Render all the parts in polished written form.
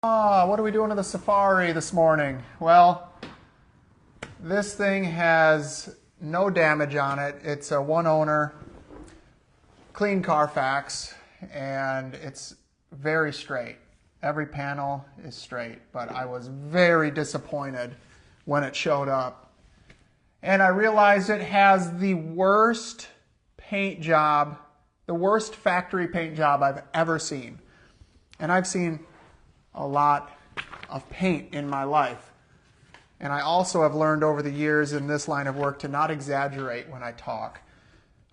What are we doing to the Safari this morning? Well, this thing has no damage on it. It's a one owner, clean Carfax, and it's very straight. Every panel is straight, but I was very disappointed when it showed up. And I realized it has the worst paint job, the worst factory paint job I've ever seen. And I've seen a lot of paint in my life. And I also have learned over the years in this line of work to not exaggerate when I talk.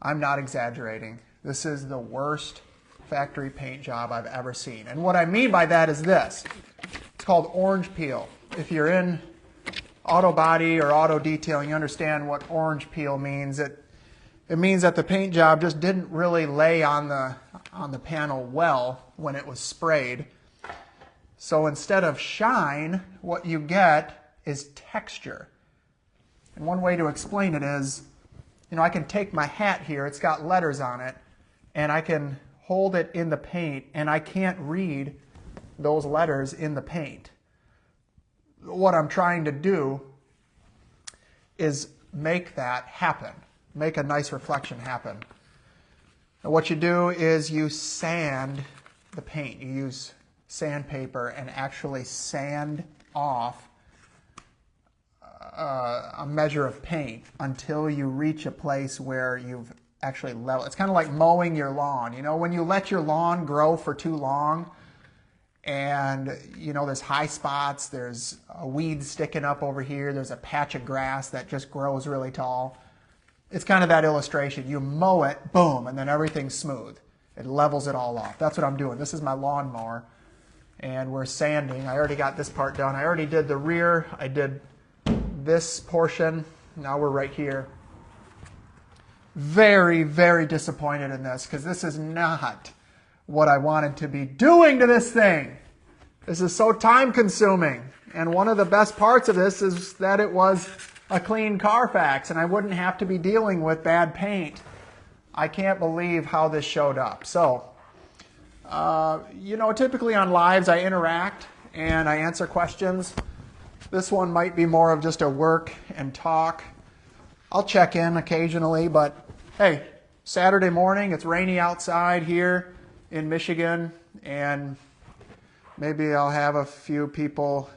I'm not exaggerating. This is the worst factory paint job I've ever seen. And what I mean by that is this. It's called orange peel. If you're in auto body or auto detailing, you understand what orange peel means. It means that the paint job just didn't really lay on the panel well when it was sprayed. So instead of shine, what you get is texture. And one way to explain it is, I can take my hat here, it's got letters on it, and I can hold it in the paint, and I can't read those letters in the paint. What I'm trying to do is make that happen, make a nice reflection happen. And what you do is you sand the paint. You use sandpaper and actually sand off a measure of paint until you reach a place where you've actually leveled. It's kind of like mowing your lawn. When you let your lawn grow for too long and, there's high spots, there's a weed sticking up over here, there's a patch of grass that just grows really tall. It's kind of that illustration. You mow it, boom, and then everything's smooth. It levels it all off. That's what I'm doing. This is my lawnmower, and we're sanding. I already got this part done. I already did the rear. I did this portion. Now we're right here. Very, very disappointed in this because this is not what I wanted to be doing to this thing. This is so time consuming. And one of the best parts of this is that it was a clean Carfax and I wouldn't have to be dealing with bad paint. I can't believe how this showed up. So, typically on lives I interact and I answer questions. This one might be more of just a work and talk. I'll check in occasionally, but hey, Saturday morning, it's rainy outside here in Michigan, and maybe I'll have a few people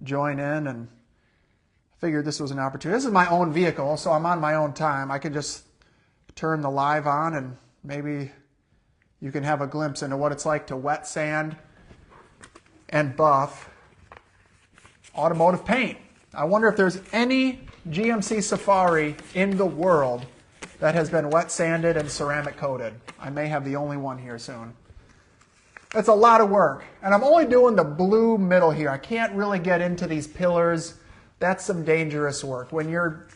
join in, and figured this was an opportunity. This is my own vehicle, so I'm on my own time. I can just turn the live on, and maybe you can have a glimpse into what it's like to wet sand and buff automotive paint. I wonder if there's any GMC Safari in the world that has been wet sanded and ceramic coated. I may have the only one here soon. It's a lot of work, and I'm only doing the blue middle here. I can't really get into these pillars. That's some dangerous work. When you're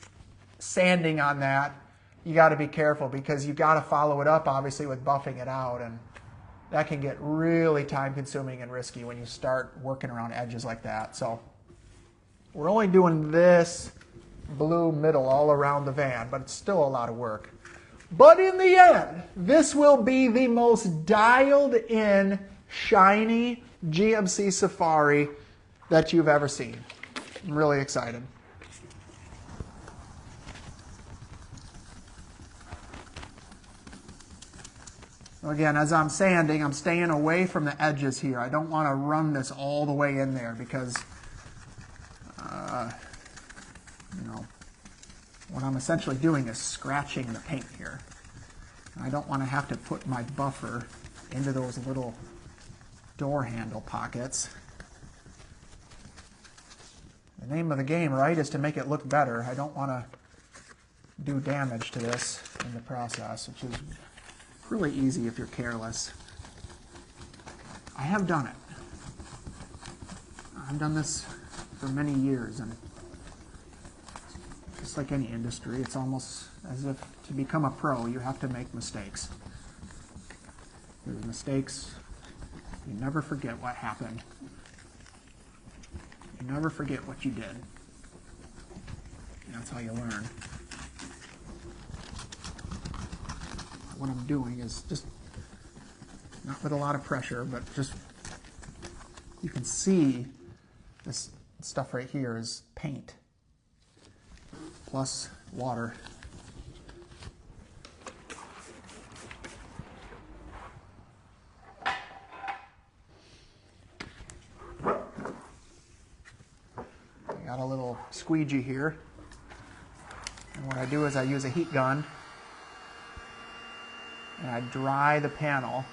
sanding on that, you got to be careful because you got to follow it up, obviously, with buffing it out, and that can get really time-consuming and risky when you start working around edges like that. So we're only doing this blue middle all around the van, but it's still a lot of work. But in the end, this will be the most dialed-in, shiny GMC Safari that you've ever seen. I'm really excited. Again, as I'm sanding, I'm staying away from the edges here. I don't want to run this all the way in there because what I'm essentially doing is scratching the paint here. I don't want to have to put my buffer into those little door handle pockets. The name of the game, right, is to make it look better. I don't want to do damage to this in the process, which is really easy if you're careless. I have done it. I've done this for many years, and just like any industry, it's almost as if to become a pro, you have to make mistakes. There's mistakes. You never forget what happened. You never forget what you did. That's how you learn. What I'm doing is just, not with a lot of pressure, but just you can see this stuff right here is paint plus water. Got a little squeegee here, and what I do is I use a heat gun and I dry the panel,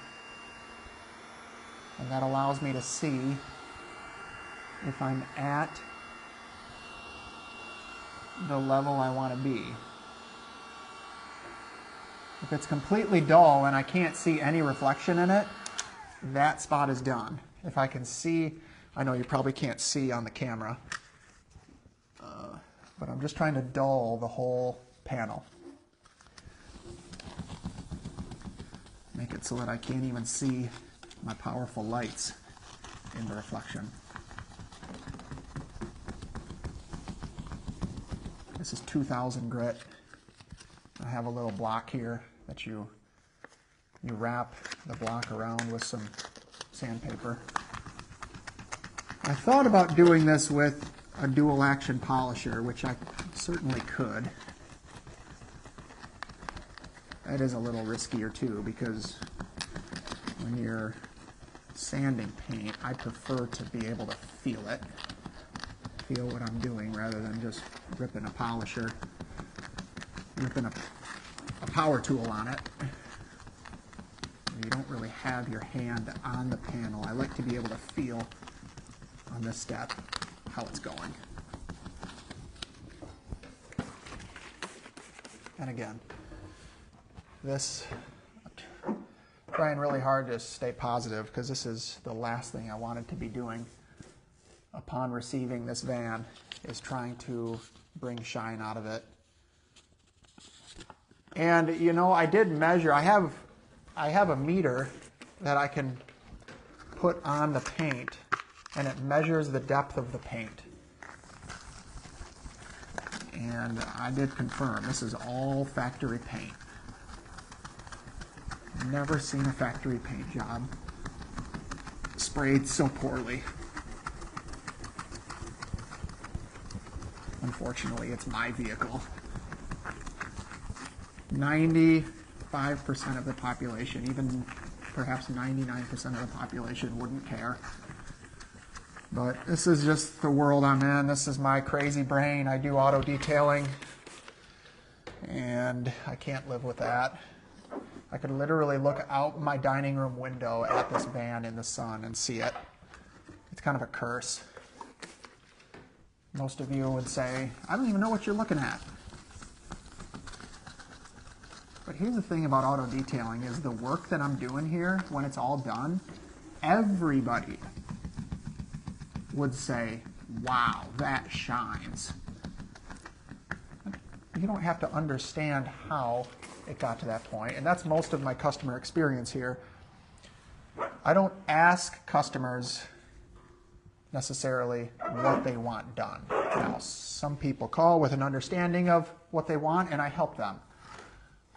and that allows me to see if I'm at the level I want to be. If it's completely dull and I can't see any reflection in it, that spot is done. If I can see, I know you probably can't see on the camera, but I'm just trying to dull the whole panel. Make it so that I can't even see my powerful lights in the reflection. This is 2000 grit. I have a little block here that you wrap the block around with some sandpaper. I thought about doing this with a dual action polisher, which I certainly could. That is a little riskier too, because when you're sanding paint, I prefer to be able to feel it, feel what I'm doing, rather than just ripping a polisher, ripping a power tool on it. You don't really have your hand on the panel. I like to be able to feel on this step how it's going. And again, this, I'm trying really hard to stay positive, because this is the last thing I wanted to be doing upon receiving this van, is trying to bring shine out of it. And you know, I did measure, I have a meter that I can put on the paint, and it measures the depth of the paint. And I did confirm, this is all factory paint. Never seen a factory paint job sprayed so poorly. Unfortunately, it's my vehicle. 95% of the population, even perhaps 99% of the population, wouldn't care. But this is just the world I'm in. This is my crazy brain. I do auto detailing, and I can't live with that. I could literally look out my dining room window at this van in the sun and see it. It's kind of a curse. Most of you would say, I don't even know what you're looking at. But here's the thing about auto detailing, is the work that I'm doing here, when it's all done, everybody would say, wow, that shines. You don't have to understand how it got to that point, and that's most of my customer experience here. I don't ask customers necessarily what they want done. Now, some people call with an understanding of what they want, and I help them.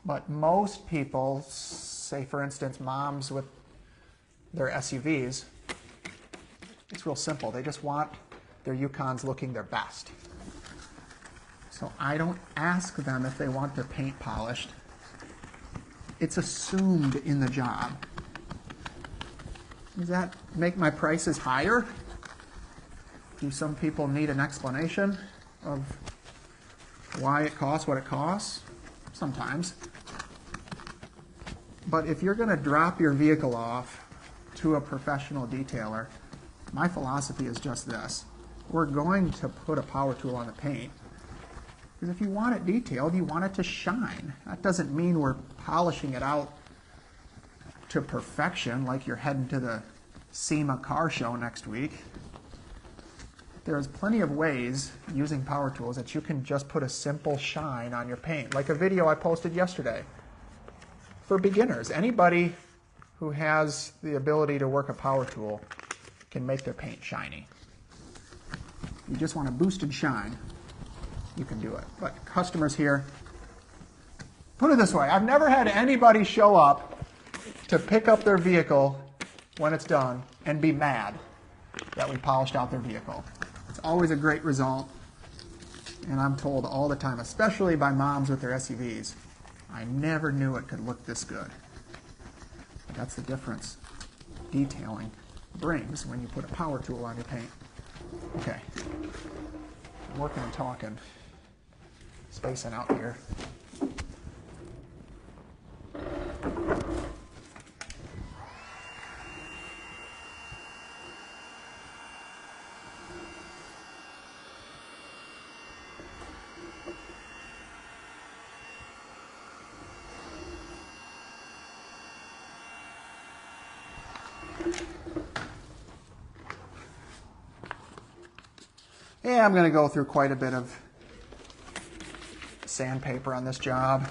But most people, say for instance moms with their SUVs, it's real simple. They just want their Yukons looking their best. So I don't ask them if they want their paint polished. It's assumed in the job. Does that make my prices higher? Do some people need an explanation of why it costs what it costs? Sometimes. But if you're going to drop your vehicle off to a professional detailer, my philosophy is just this. We're going to put a power tool on the paint, because if you want it detailed, you want it to shine. That doesn't mean we're polishing it out to perfection like you're heading to the SEMA car show next week. There's plenty of ways using power tools that you can just put a simple shine on your paint, like a video I posted yesterday. For beginners, anybody who has the ability to work a power tool can make their paint shiny. You just want to boost and shine, you can do it. But customers here, put it this way, I've never had anybody show up to pick up their vehicle when it's done and be mad. that we polished out their vehicle. It's always a great result, and I'm told all the time, especially by moms with their SUVs, I never knew it could look this good. But that's the difference detailing brings when you put a power tool on your paint. Okay, I'm working and talking, spacing out here. Yeah, I'm going to go through quite a bit of sandpaper on this job.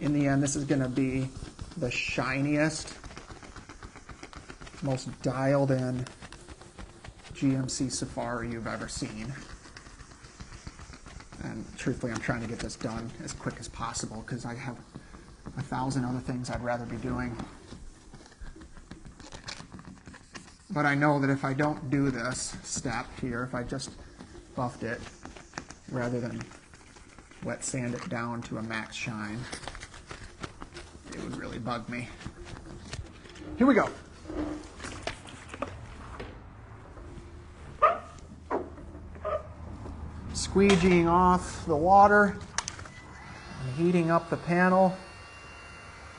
In the end, this is going to be the shiniest, most dialed in GMC Safari you've ever seen. And truthfully, I'm trying to get this done as quick as possible because I have 1,000 other things I'd rather be doing. But I know that if I don't do this step here, if I just buffed it rather than wet sand it down to a max shine, it would really bug me. Here we go. Squeegeeing off the water and heating up the panel.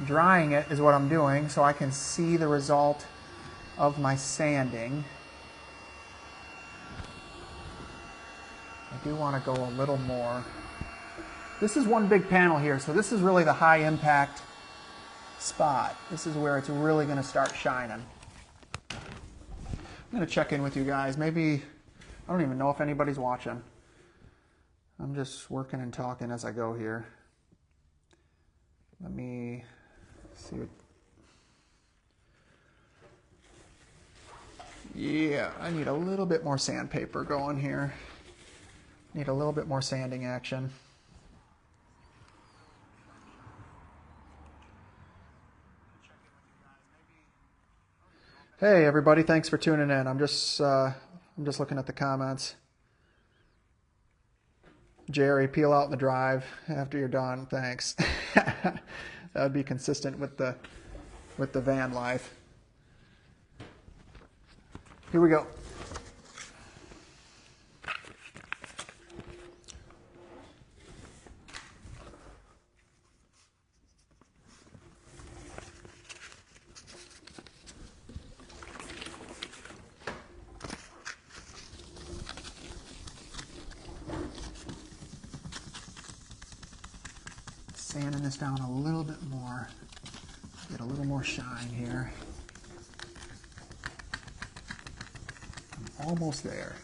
Drying it is what I'm doing so I can see the result of my sanding. I do want to go a little more. This is one big panel here, so this is really the high impact spot. This is where it's really going to start shining. I'm going to check in with you guys. Maybe, I don't even know if anybody's watching. I'm just working and talking as I go here. Let me see what. Yeah, I need a little bit more sandpaper going here. Need a little bit more sanding action. Hey everybody, thanks for tuning in. I'm just looking at the comments. Jerry, peel out in the drive after you're done. Thanks. That would be consistent with the van life. Here we go. Sanding this down a little bit more. Get a little more shine here. I'm almost there.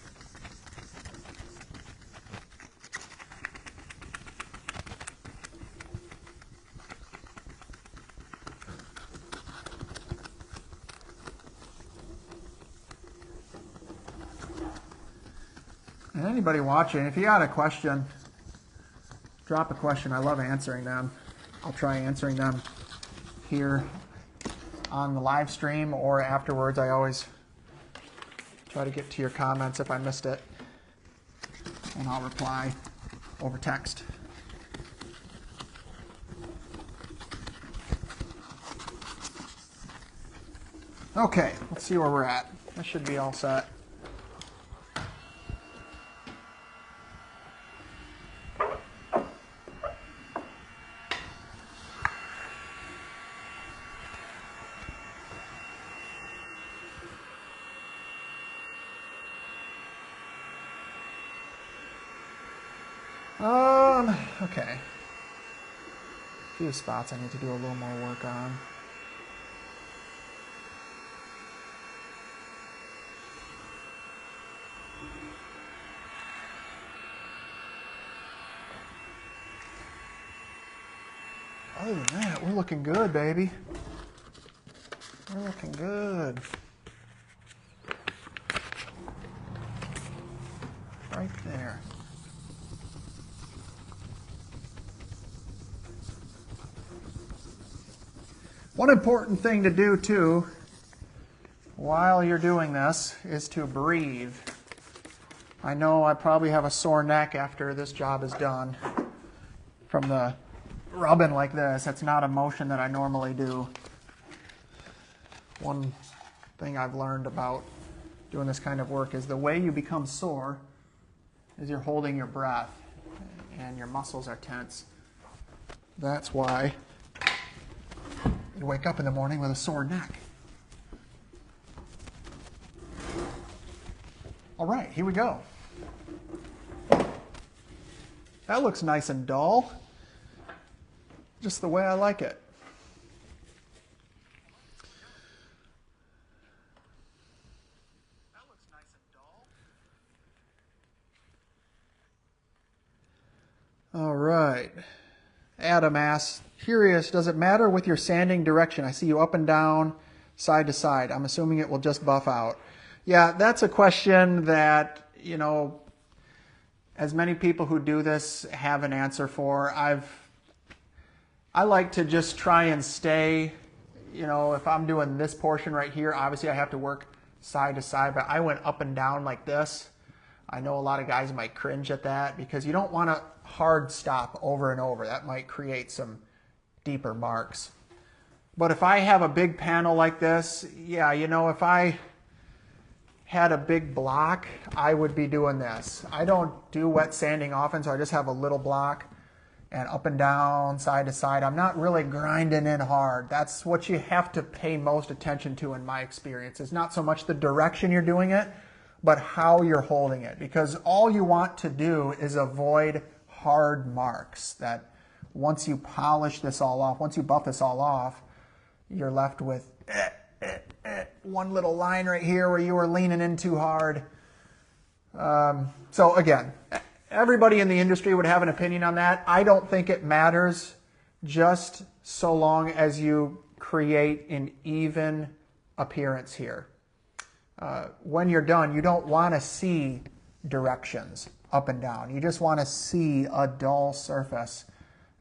And anybody watching, if you got a question, drop a question. I love answering them. I'll try answering them here on the live stream or afterwards. I always try to get to your comments if I missed it, and I'll reply over text. Okay, let's see where we're at. This should be all set. Okay. A few spots I need to do a little more work on. Other than that, we're looking good, baby. We're looking good. Right there. One important thing to do too while you're doing this is to breathe. I know I probably have a sore neck after this job is done from the rubbing like this. That's not a motion that I normally do. One thing I've learned about doing this kind of work is the way you become sore is you're holding your breath and your muscles are tense. That's why you wake up in the morning with a sore neck. All right, here we go. That looks nice and dull, just the way I like it. All right. Adam asks, curious, does it matter with your sanding direction? I see you up and down, side to side. I'm assuming it will just buff out. Yeah, that's a question that, you know, as many people who do this have an answer for. I like to just try and stay, you know, if I'm doing this portion right here, obviously I have to work side to side, but I went up and down like this. I know a lot of guys might cringe at that because you don't want to hard stop over and over. That might create some deeper marks. But if I have a big panel like this, yeah, you know, if I had a big block, I would be doing this. I don't do wet sanding often, so I just have a little block and up and down, side to side. I'm not really grinding in hard. That's what you have to pay most attention to in my experience. It's not so much the direction you're doing it, but how you're holding it. Because all you want to do is avoid hard marks that once you polish this all off, once you buff this all off, you're left with one little line right here where you were leaning in too hard. So again, everybody in the industry would have an opinion on that. I don't think it matters, just so long as you create an even appearance here. When you're done, you don't want to see directions up and down. You just want to see a dull surface,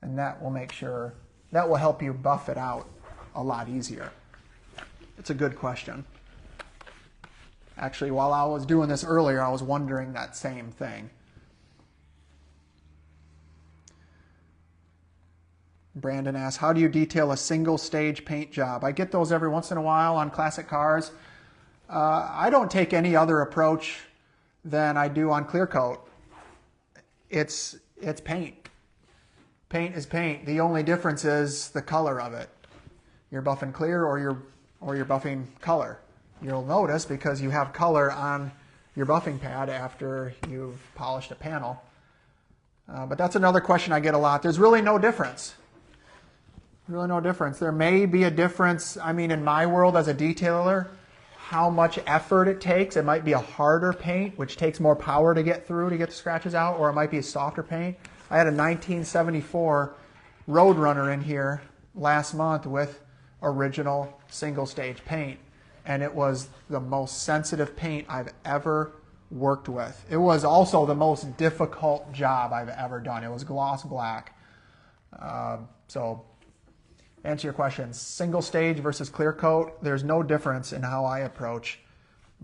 and that will make sure, that will help you buff it out a lot easier. It's a good question. Actually, while I was doing this earlier, I was wondering that same thing. Brandon asks, how do you detail a single stage paint job? I get those every once in a while on classic cars. I don't take any other approach than I do on clear coat. It's paint. Paint is paint. The only difference is the color of it. You're buffing clear or you're buffing color. You'll notice because you have color on your buffing pad after you've polished a panel. But that's another question I get a lot. There's really no difference. Really no difference. There may be a difference, I mean, in my world as a detailer, how much effort it takes. It might be a harder paint, which takes more power to get through to get the scratches out, or it might be a softer paint. I had a 1974 Roadrunner in here last month with original single stage paint, and it was the most sensitive paint I've ever worked with. It was also the most difficult job I've ever done. It was gloss black. So answer your question, single stage versus clear coat, there's no difference in how I approach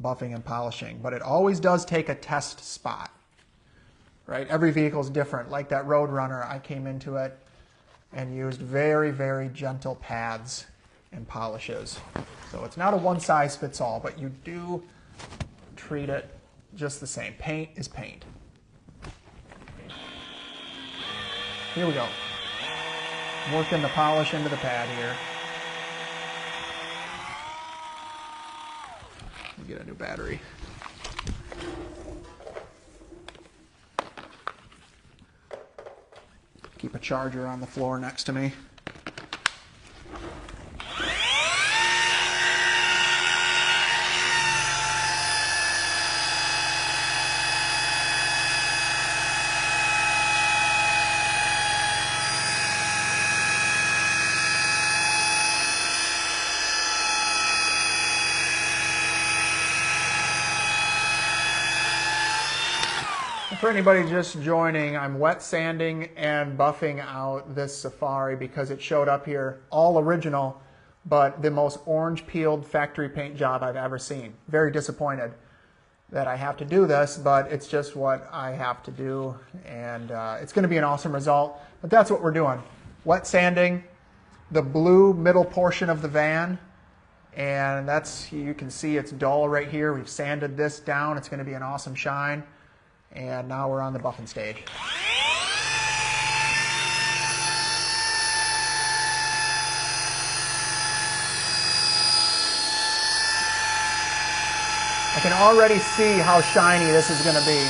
buffing and polishing, but it always does take a test spot, right? Every vehicle is different. Like that Roadrunner, I came into it and used very, very gentle pads and polishes. So it's not a one size fits all, but you do treat it just the same. Paint is paint. Here we go. Working the polish into the pad here. Let me get a new battery. Keep a charger on the floor next to me. For anybody just joining, I'm wet sanding and buffing out this Safari because it showed up here all original but the most orange peeled factory paint job I've ever seen. Very disappointed that I have to do this, but it's just what I have to do, and it's going to be an awesome result. But that's what we're doing. Wet sanding the blue middle portion of the van, and that's, you can see it's dull right here. We've sanded this down. It's going to be an awesome shine, and now we're on the buffing stage. I can already see how shiny this is going to be.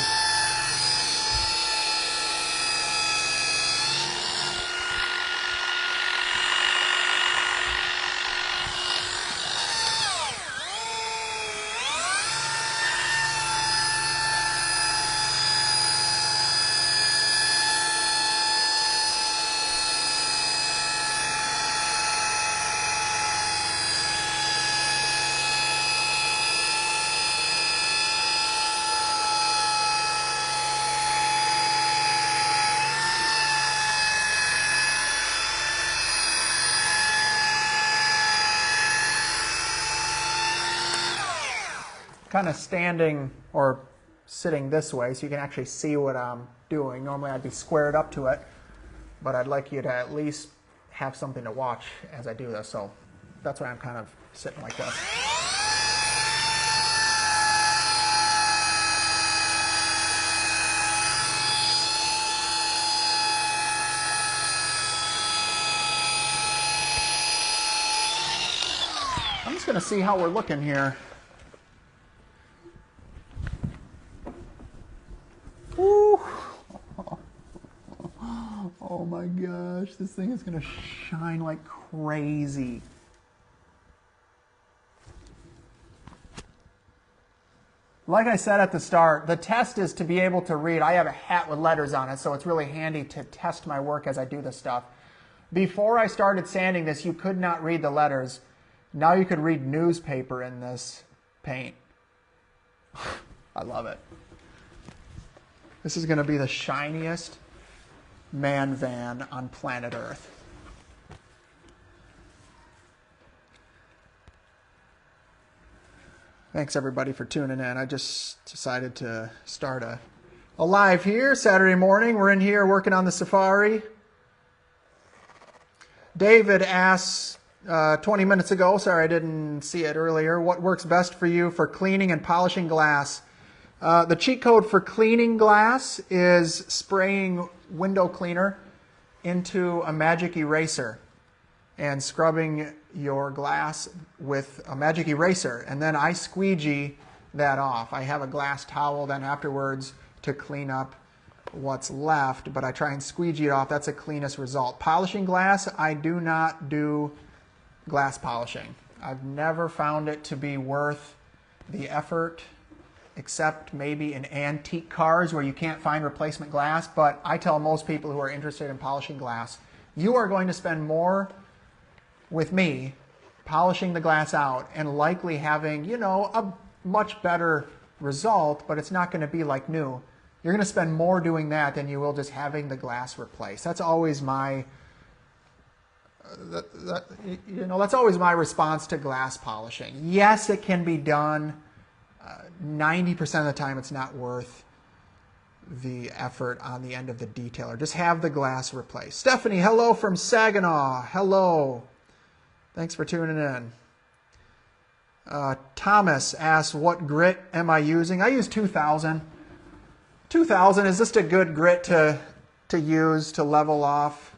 Kind of standing or sitting this way so you can actually see what I'm doing. Normally I'd be squared up to it, but I'd like you to at least have something to watch as I do this. So that's why I'm kind of sitting like this. I'm just going to see how we're looking here. Ooh. Oh my gosh, this thing is going to shine like crazy. Like I said at the start, the test is to be able to read. I have a hat with letters on it, so it's really handy to test my work as I do this stuff. Before I started sanding this, you could not read the letters. Now you could read newspaper in this paint. I love it. This is going to be the shiniest man van on planet Earth. Thanks everybody for tuning in. I just decided to start a live here Saturday morning. We're in here working on the Safari. David asks 20 minutes ago, sorry I didn't see it earlier, what works best for you for cleaning and polishing glass? The cheat code for cleaning glass is spraying window cleaner into a magic eraser and scrubbing your glass with a magic eraser. And then I squeegee that off. I have a glass towel then afterwards to clean up what's left, but I try and squeegee it off. That's the cleanest result. Polishing glass, I do not do glass polishing. I've never found it to be worth the effort, except maybe in antique cars where you can't find replacement glass. But I tell most people who are interested in polishing glass, you are going to spend more with me polishing the glass out and likely having, you know, a much better result, but it's not going to be like new. You're going to spend more doing that than you will just having the glass replaced. That's always my that's always my response to glass polishing. Yes, it can be done. 90% of the time it's not worth the effort on the end of the detailer. Just have the glass replaced. Stephanie, hello from Saginaw. Hello. Thanks for tuning in. Thomas asks, what grit am I using? I use 2000. 2000 is just a good grit to use to level off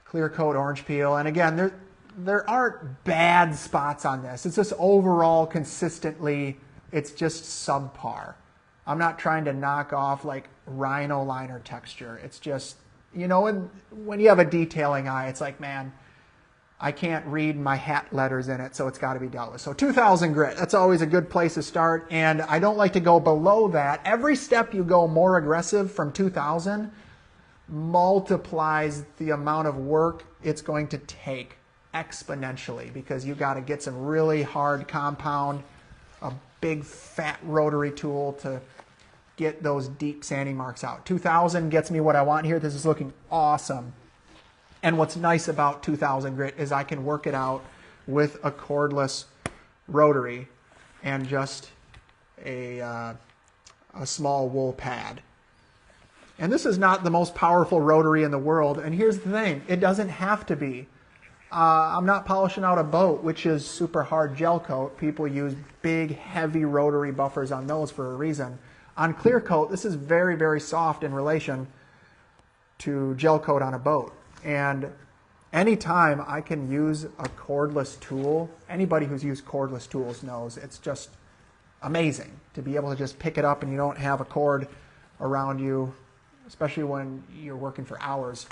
clear coat orange peel. And again, there aren't bad spots on this. It's just overall consistently, it's just subpar. I'm not trying to knock off like rhino liner texture. It's just, you know, when you have a detailing eye, it's like, man, I can't read my hat letters in it, so it's got to be dealt with. So 2000 grit, that's always a good place to start, and I don't like to go below that. Every step you go more aggressive from 2000 multiplies the amount of work it's going to take exponentially, because you got to get some really hard compound, a big fat rotary tool to get those deep sanding marks out. 2000 gets me what I want here. This is looking awesome. And what's nice about 2000 grit is I can work it out with a cordless rotary and just a small wool pad. And this is not the most powerful rotary in the world. And here's the thing, it doesn't have to be. I'm not polishing out a boat, which is super hard gel coat. People use big, heavy rotary buffers on those for a reason. On clear coat, this is very, very soft in relation to gel coat on a boat. And anytime I can use a cordless tool, anybody who's used cordless tools knows it's just amazing to be able to just pick it up and you don't have a cord around you, especially when you're working for hours.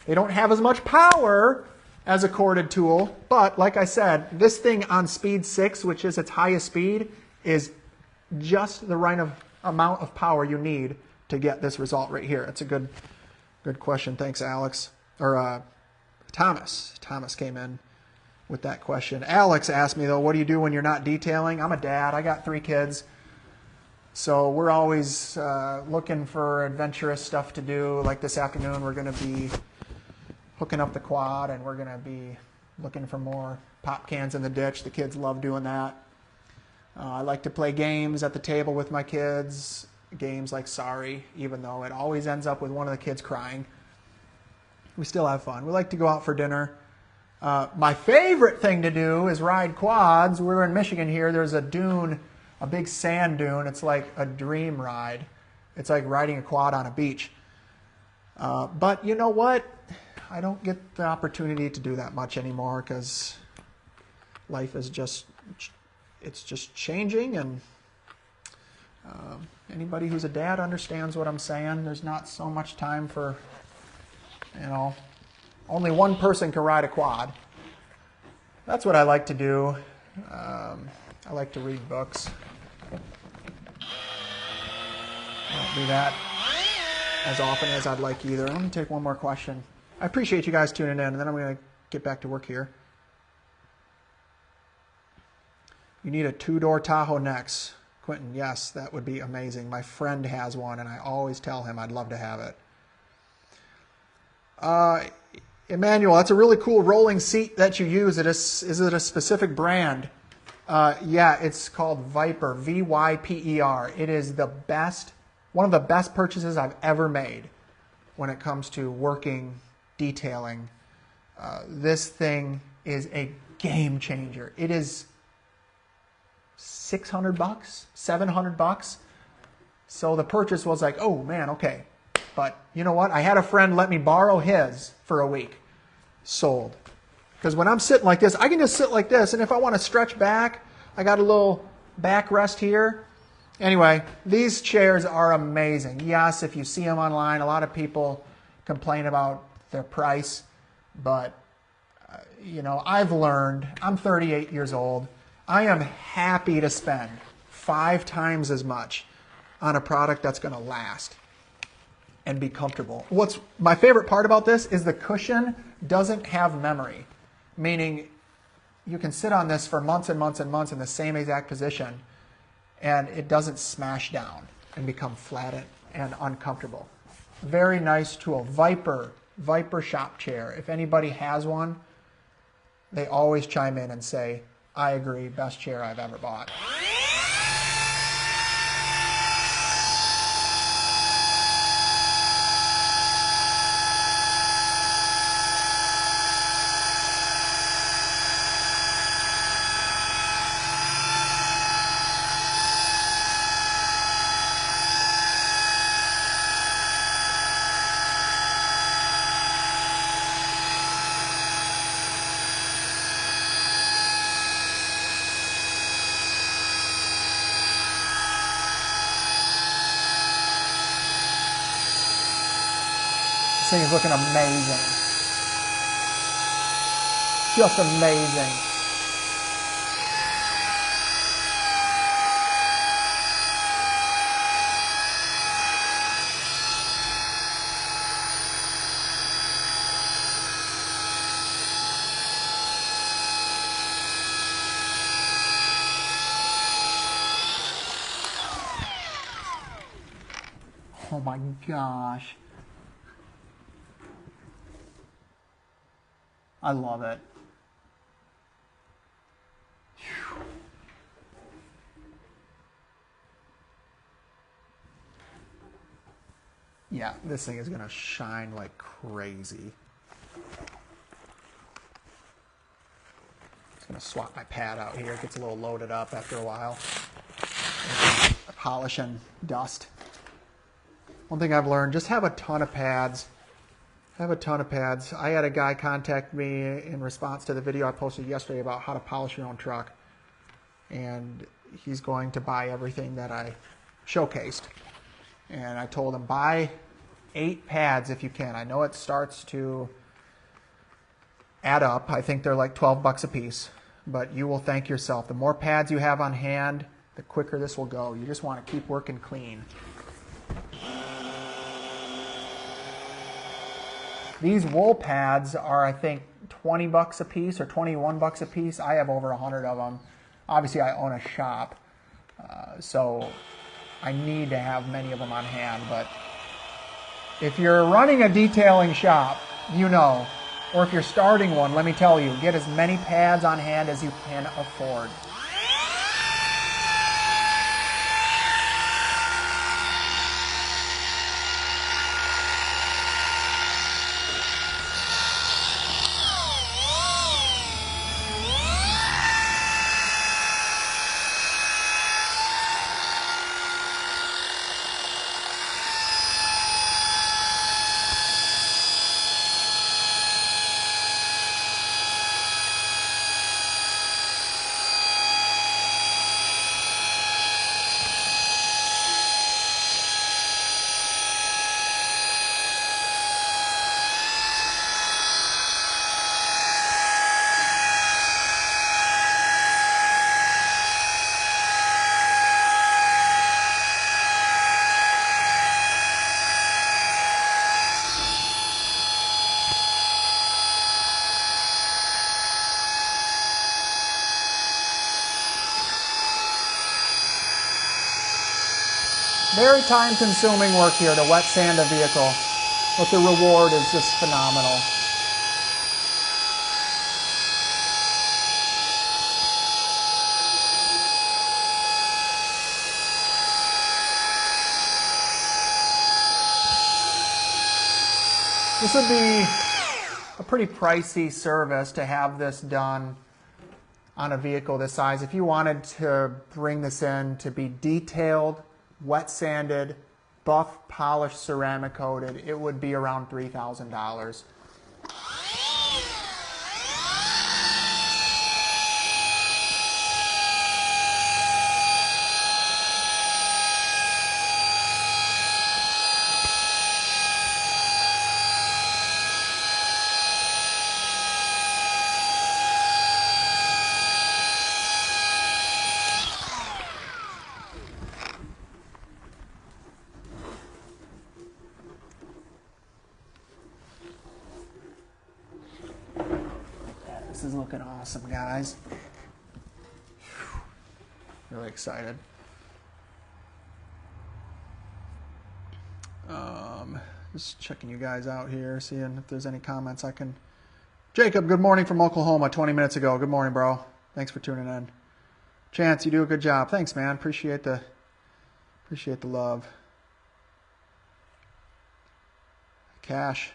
They don't have as much power as a corded tool, but like I said, this thing on speed 6, which is its highest speed, is just the right amount of power you need to get this result right here. It's a good question. Thanks, Alex. Or Thomas. Thomas came in with that question. Alex asked me, though, what do you do when you're not detailing? I'm a dad. I got 3 kids. So we're always looking for adventurous stuff to do. Like this afternoon, we're going to be hooking up the quad, and we're going to be looking for more pop cans in the ditch. The kids love doing that. I like to play games at the table with my kids, games like Sorry, even though it always ends up with one of the kids crying. We still have fun. We like to go out for dinner. My favorite thing to do is ride quads. We're in Michigan here. There's a dune, a big sand dune. It's like a dream ride. It's like riding a quad on a beach. But you know what? I don't get the opportunity to do that much anymore because life is just changing, and anybody who's a dad understands what I'm saying. There's not so much time for, only one person can ride a quad. That's what I like to do. I like to read books. I don't do that as often as I'd like either. Let me take one more question. I appreciate you guys tuning in, and then I'm going to get back to work here. You need a 2-door Tahoe next. Quentin, yes, that would be amazing. My friend has one, and I always tell him I'd love to have it. Emmanuel, that's a really cool rolling seat that you use. Is it a specific brand? Yeah, it's called Viper, V-Y-P-E-R. It is the best, one of the best purchases I've ever made when it comes to working, detailing. This thing is a game changer. It is $600, $700. So the purchase was like, oh man, okay. But you know what? I had a friend let me borrow his for a week. Sold. Because when I'm sitting like this, I can just sit like this. And if I want to stretch back, I got a little backrest here. Anyway, these chairs are amazing. Yes, if you see them online, a lot of people complain about their price. But, I've learned, I'm 38 years old. I am happy to spend 5 times as much on a product that's going to last and be comfortable. What's my favorite part about this is the cushion doesn't have memory, meaning you can sit on this for months and months and months in the same exact position, and it doesn't smash down and become flat and uncomfortable. Very nice tool. Viper shop chair. If anybody has one, they always chime in and say, I agree, best chair I've ever bought. This thing is looking amazing. Just amazing. Oh my gosh. I love it. Yeah, this thing is going to shine like crazy. Just going to swap my pad out here. It gets a little loaded up after a while. Polish and dust. One thing I've learned, just have a ton of pads. Have a ton of pads. I had a guy contact me in response to the video I posted yesterday about how to polish your own truck. And he's going to buy everything that I showcased. And I told him, buy 8 pads if you can. I know it starts to add up. I think they're like 12 bucks a piece. But you will thank yourself. The more pads you have on hand, the quicker this will go. You just want to keep working clean. These wool pads are, I think, 20 bucks a piece or 21 bucks a piece. I have over 100 of them. Obviously, I own a shop, so I need to have many of them on hand. But if you're running a detailing shop, you know, or if you're starting one, let me tell you, get as many pads on hand as you can afford. Very time-consuming work here to wet sand a vehicle, but the reward is just phenomenal. This would be a pretty pricey service to have this done on a vehicle this size. If you wanted to bring this in to be detailed, wet sanded, buff, polished, ceramic coated, it would be around $3,000. This is looking awesome, guys. Really excited. Just checking you guys out here, seeing if there's any comments I can. Jacob, good morning from Oklahoma, 20 minutes ago. Good morning, bro. Thanks for tuning in. Chance, you do a good job. Thanks, man. Appreciate the love. Cash,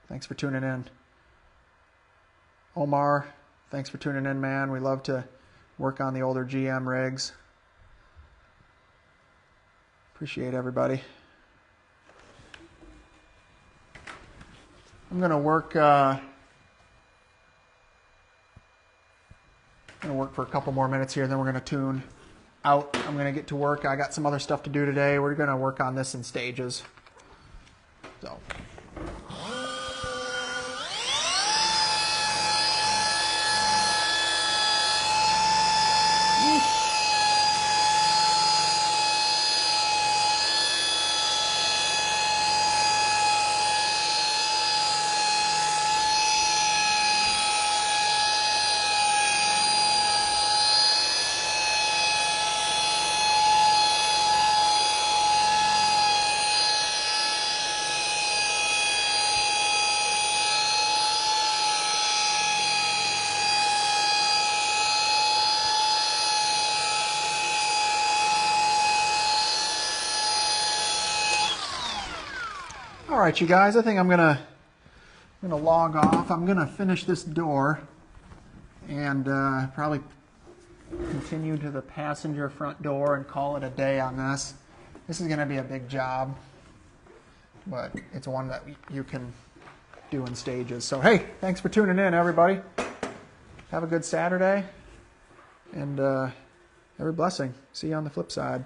thanks for tuning in. Omar, thanks for tuning in, man. We love to work on the older GM rigs. Appreciate everybody. I'm going to work for a couple more minutes here, then we're going to tune out. I'm going to get to work. I got some other stuff to do today. We're going to work on this in stages. So. All right, you guys, I think I'm gonna log off. I'm gonna finish this door and probably continue to the passenger front door and call it a day on this. This is gonna be a big job, but it's one that you can do in stages. So hey, thanks for tuning in, everybody. Have a good Saturday, and every blessing. See you on the flip side.